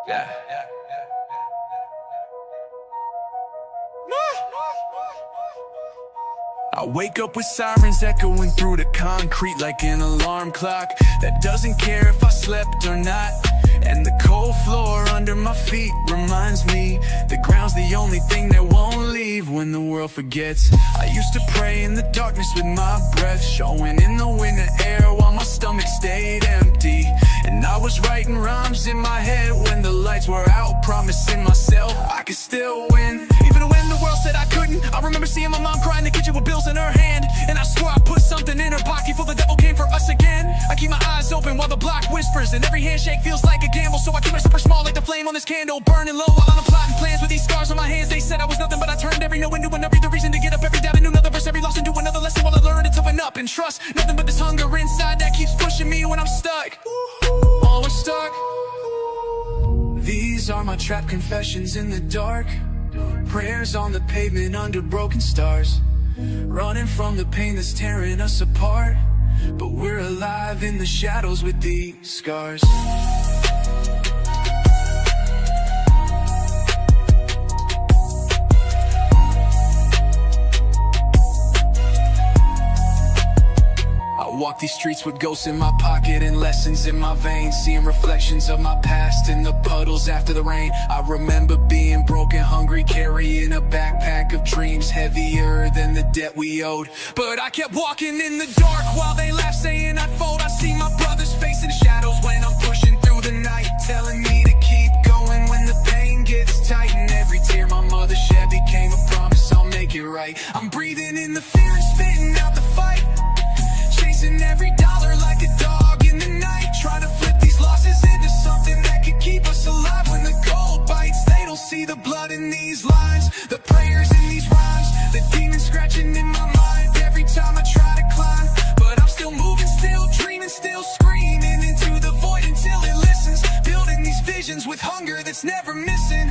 Yeah. I wake up with sirens echoing through the concrete like an alarm clock that doesn't care if I slept or not. And the cold floor under my feet reminds me the ground's the only thing that won't leave when the world forgets. I used to pray in the darkness with my breath showing in the winter air while my stomach stayed empty. And I was writing rhymes in my head when the lights were out, promising myself I could still win. Even when the world said I couldn't, I remember seeing my mom cry in the kitchen with bills in her hand. And I swore I put something in her pocket before the devil came for us again. I keep my eyes open while the block whispers, and every handshake feels like a gamble. So I keep my super small like the flame on this candle, burning low while I'm plotting plans with these scars on my hands. They said I was nothing, but I turned every no into another reason to get up every doubt, a new another verse, every loss into another lesson while I learn to toughen up and trust nothing but this hunger inside that keeps pushing me when I'm stuck. Always stuck. These are my trapped confessions in the dark, prayers on the pavement under broken stars, running from the pain that's tearing us apart, but we're alive in the shadows with these scars. I walk these streets with ghosts in my pocket and lessons in my veins, seeing reflections of my past in the puddles after the rain. I remember being broken, hungry, carrying a backpack of dreams heavier than the debt we owed. But I kept walking in the dark while they laughed, saying I'd fold. I see my brother's face in the shadows when I'm pushing through the night, telling me to keep going when the pain gets tight. And every tear my mother shed became a promise I'll make it right. I'm breathing in the fear and spitting out the fight, chasing every dollar like a dog in the night, trying to flip these losses into something that could keep us alive when the cold bites. They don't see the blood in these lines, the prayers in these rhymes, the demons scratching in my mind every time I try to climb. But I'm still moving, still dreaming, still screaming into the void until it listens, building these visions with hunger that's never missing,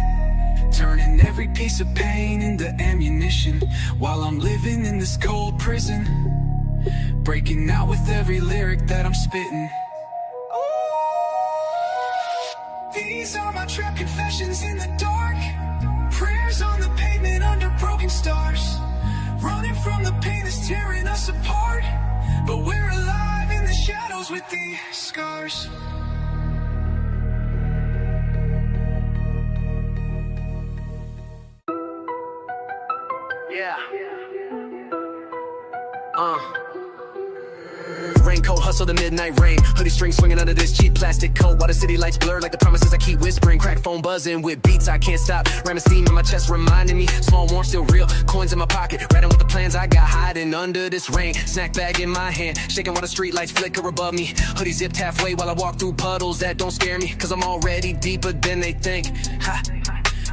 turning every piece of pain into ammunition while I'm living in this cold prison, breaking out with every lyric that I'm spitting. These are my trapped confessions in the dark, prayers on the pavement under broken stars, running from the pain that's tearing us apart, but we're alive in the shadows with these scars. Yeah. Raincoat, hustle the midnight rain, hoodie string swinging under this cheap plastic coat while the city lights blur like the promises I keep whispering. Crack phone buzzing with beats I can't stop, ramming steam in my chest reminding me small warm still real, coins in my pocket, writing with the plans I got hiding under this rain. Snack bag in my hand, shaking while the street lights flicker above me, hoodie zipped halfway while I walk through puddles that don't scare me, cause I'm already deeper than they think. Ha.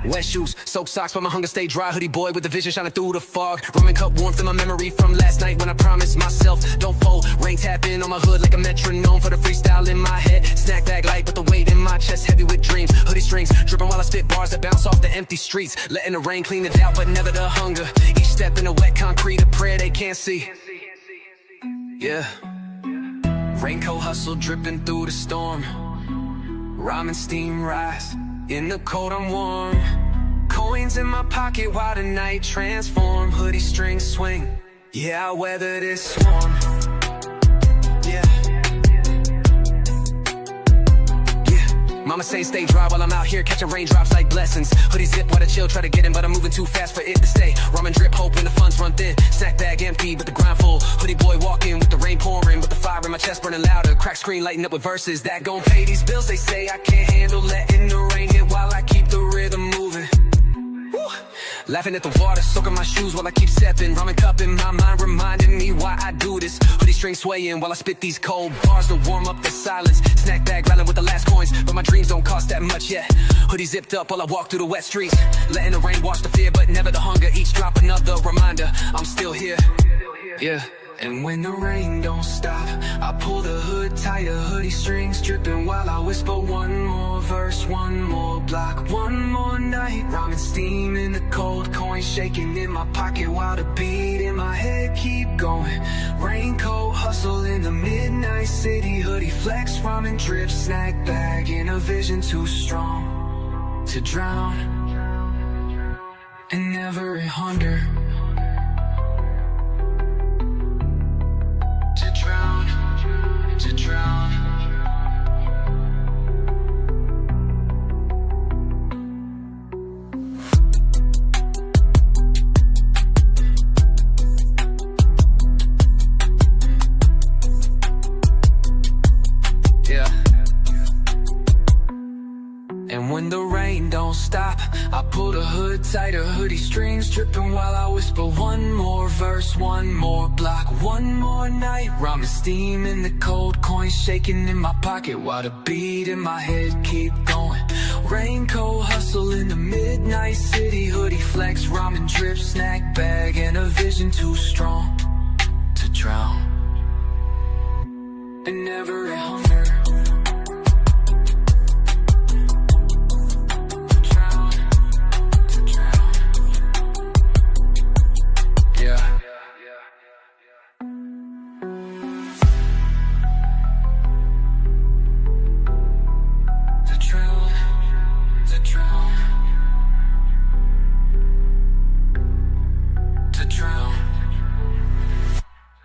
Wet shoes, soaked socks, but my hunger stay dry. Hoodie boy with the vision shining through the fog. Rumming cup warmth in my memory from last night when I promised myself don't fold. Rain tapping on my hood like a metronome for the freestyle in my head. Snack bag light, but the weight in my chest heavy with dreams. Hoodie strings dripping while I spit bars that bounce off the empty streets. Letting the rain clean it out, but never the hunger. Each step in the wet concrete, a prayer they can't see. Yeah. Raincoat hustle dripping through the storm. Rhyming steam rise. In the cold I'm warm, coins in my pocket while the night transform. Hoodie strings swing, yeah, I weather this storm. Yeah. Mama say stay dry while I'm out here catching raindrops like blessings. Hoodie zip while the chill try to get in, but I'm moving too fast for it to stay. Ramen drip, hoping the funds run thin. Snack bag empty, but the grind full. Hoodie boy walking with the rain pouring, but the fire in my chest burning louder. Crack screen lighting up with verses that gon' pay these bills. They say I can't handle letting the rain hit while I keep the rhythm moving. Woo. Laughing at the water, soaking my shoes while I keep stepping. Ramen cup in my mind reminding me why I do this. Hoodie string swaying while I spit these cold bars to warm up the silence. Snack bag rattling with the last coins, but my dreams don't cost that much yet. Hoodie zipped up while I walk through the wet streets, letting the rain wash the fear, but never the hunger. Each drop another reminder, I'm still here. Yeah. And when the rain don't stop, I pull the hood tighter, hoodie strings dripping while I whisper one more verse, one more block, one more night. Rhyming steam in the cold, coins shaking in my pocket while the beat in my head keep going. Raincoat hustle in the midnight city, hoodie flex, rhyming drip, snack bag in a vision too strong. to drown in every hunger. To drown. Yeah. And when the rain don't stop, I pull the hood tighter, hoodie strings dripping while I whisper one more verse, one more block, one more night. Rhyming steam in the cold, coins shaking in my pocket while the beat in my head keep going. Raincoat hustle in the midnight city, hoodie flex, rhyming drip, snack bag, and a vision too strong to drown in every hunger.